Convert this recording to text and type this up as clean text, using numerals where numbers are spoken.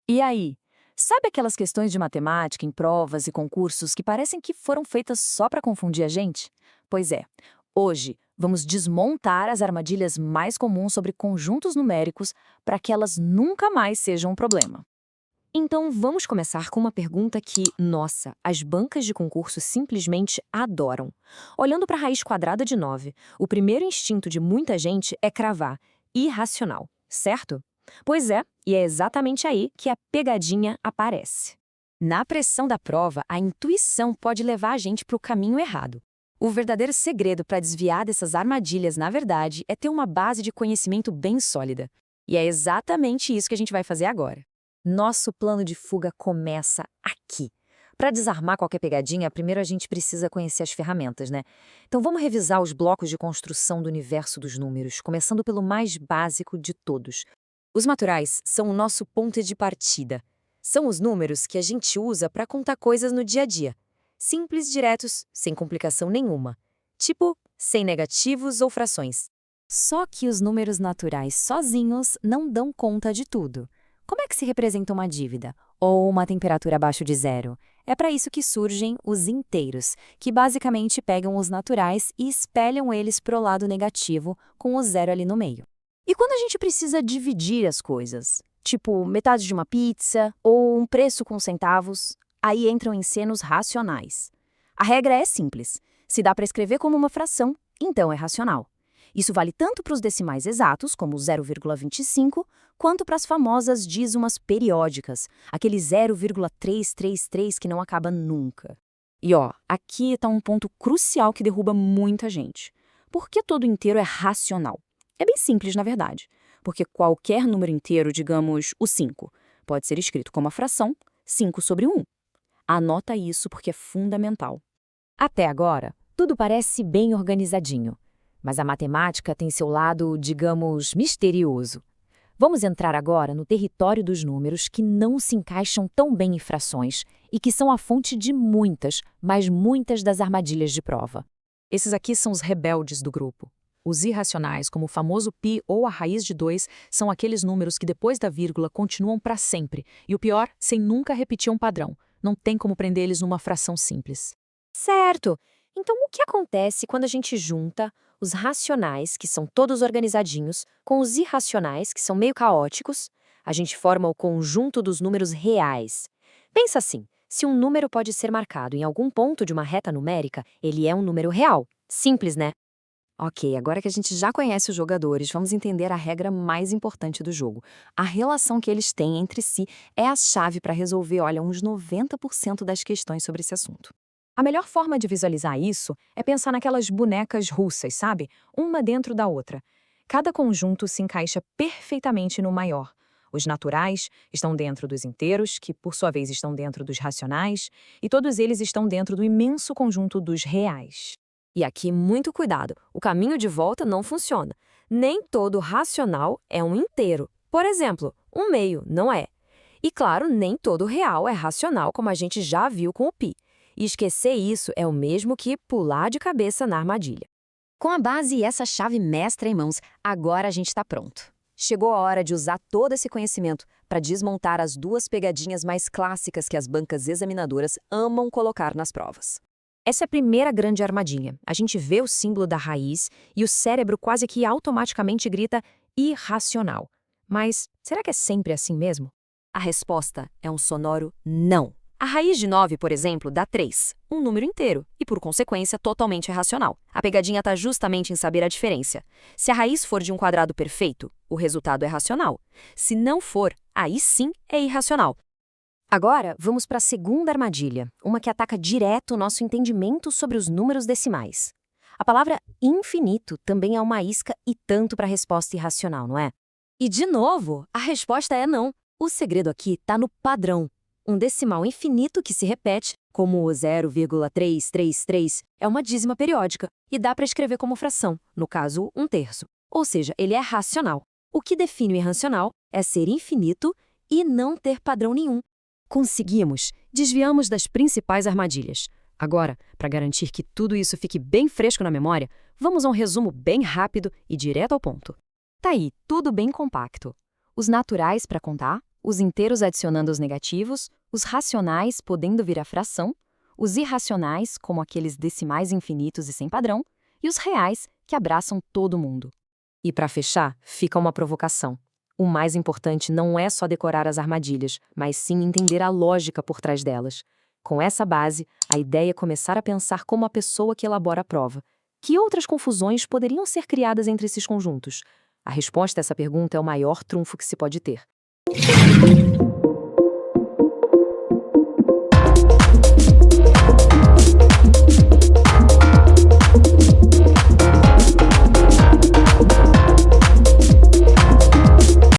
E aí? Sabe aquelas questões de matemática em provas e concursos que parecem que foram feitas só para confundir a gente? Pois é, hoje vamos desmontar as armadilhas mais comuns sobre conjuntos numéricos para que elas nunca mais sejam um problema. Então, vamos começar com uma pergunta que, nossa, as bancas de concurso simplesmente adoram. Olhando para a raiz quadrada de 9, o primeiro instinto de muita gente é cravar, irracional, certo? Pois é, e é exatamente aí que a pegadinha aparece. Na pressão da prova, a intuição pode levar a gente para o caminho errado. O verdadeiro segredo para desviar dessas armadilhas, na verdade, é ter uma base de conhecimento bem sólida. E é exatamente isso que a gente vai fazer agora. Nosso plano de fuga começa aqui. Para desarmar qualquer pegadinha, primeiro a gente precisa conhecer as ferramentas, né? Então vamos revisar os blocos de construção do universo dos números, começando pelo mais básico de todos. Os naturais são o nosso ponto de partida. São os números que a gente usa para contar coisas no dia a dia. Simples, diretos, sem complicação nenhuma. Tipo, sem negativos ou frações. Só que os números naturais sozinhos não dão conta de tudo. Como é que se representa uma dívida? Ou uma temperatura abaixo de zero? É para isso que surgem os inteiros, que basicamente pegam os naturais e espelham eles para o lado negativo, com o zero ali no meio. E quando a gente precisa dividir as coisas? Tipo, metade de uma pizza ou um preço com centavos? Aí entram em cena os racionais. A regra é simples. Se dá para escrever como uma fração, então é racional. Isso vale tanto para os decimais exatos, como 0,25, quanto para as famosas dízimas periódicas, aquele 0,333 que não acaba nunca. E ó, aqui está um ponto crucial que derruba muita gente. Por que todo inteiro é racional? É bem simples, na verdade, porque qualquer número inteiro, digamos o 5, pode ser escrito como a fração 5 sobre 1. Anota isso porque é fundamental. Até agora, tudo parece bem organizadinho. Mas a matemática tem seu lado, digamos, misterioso. Vamos entrar agora no território dos números que não se encaixam tão bem em frações e que são a fonte de muitas, mas muitas das armadilhas de prova. Esses aqui são os rebeldes do grupo. Os irracionais, como o famoso π ou a raiz de 2, são aqueles números que depois da vírgula continuam para sempre, e o pior, sem nunca repetir um padrão. Não tem como prender eles numa fração simples. Certo! Então o que acontece quando a gente junta os racionais, que são todos organizadinhos, com os irracionais, que são meio caóticos? A gente forma o conjunto dos números reais. Pensa assim, se um número pode ser marcado em algum ponto de uma reta numérica, ele é um número real. Simples, né? Ok, agora que a gente já conhece os jogadores, vamos entender a regra mais importante do jogo. A relação que eles têm entre si é a chave para resolver, olha, uns 90% das questões sobre esse assunto. A melhor forma de visualizar isso é pensar naquelas bonecas russas, sabe? Uma dentro da outra. Cada conjunto se encaixa perfeitamente no maior. Os naturais estão dentro dos inteiros, que por sua vez estão dentro dos racionais, e todos eles estão dentro do imenso conjunto dos reais. E aqui, muito cuidado, o caminho de volta não funciona. Nem todo racional é um inteiro. Por exemplo, um meio não é. E claro, nem todo real é racional, como a gente já viu com o π. E esquecer isso é o mesmo que pular de cabeça na armadilha. Com a base e essa chave mestra em mãos, agora a gente está pronto. Chegou a hora de usar todo esse conhecimento para desmontar as duas pegadinhas mais clássicas que as bancas examinadoras amam colocar nas provas. Essa é a primeira grande armadilha. A gente vê o símbolo da raiz e o cérebro quase que automaticamente grita irracional. Mas será que é sempre assim mesmo? A resposta é um sonoro não. A raiz de 9, por exemplo, dá 3, um número inteiro, e por consequência totalmente irracional. A pegadinha está justamente em saber a diferença. Se a raiz for de um quadrado perfeito, o resultado é racional. Se não for, aí sim é irracional. Agora, vamos para a segunda armadilha, uma que ataca direto o nosso entendimento sobre os números decimais. A palavra infinito também é uma isca e tanto para a resposta irracional, não é? E, de novo, a resposta é não. O segredo aqui está no padrão. Um decimal infinito que se repete, como o 0,333, é uma dízima periódica e dá para escrever como fração, no caso, 1/3. Ou seja, ele é racional. O que define o irracional é ser infinito e não ter padrão nenhum. Conseguimos! Desviamos das principais armadilhas. Agora, para garantir que tudo isso fique bem fresco na memória, vamos a um resumo bem rápido e direto ao ponto. Tá aí, tudo bem compacto. Os naturais para contar, os inteiros adicionando os negativos, os racionais podendo virar fração, os irracionais, como aqueles decimais infinitos e sem padrão, e os reais, que abraçam todo mundo. E para fechar, fica uma provocação. O mais importante não é só decorar as armadilhas, mas sim entender a lógica por trás delas. Com essa base, a ideia é começar a pensar como a pessoa que elabora a prova. Que outras confusões poderiam ser criadas entre esses conjuntos? A resposta a essa pergunta é o maior trunfo que se pode ter.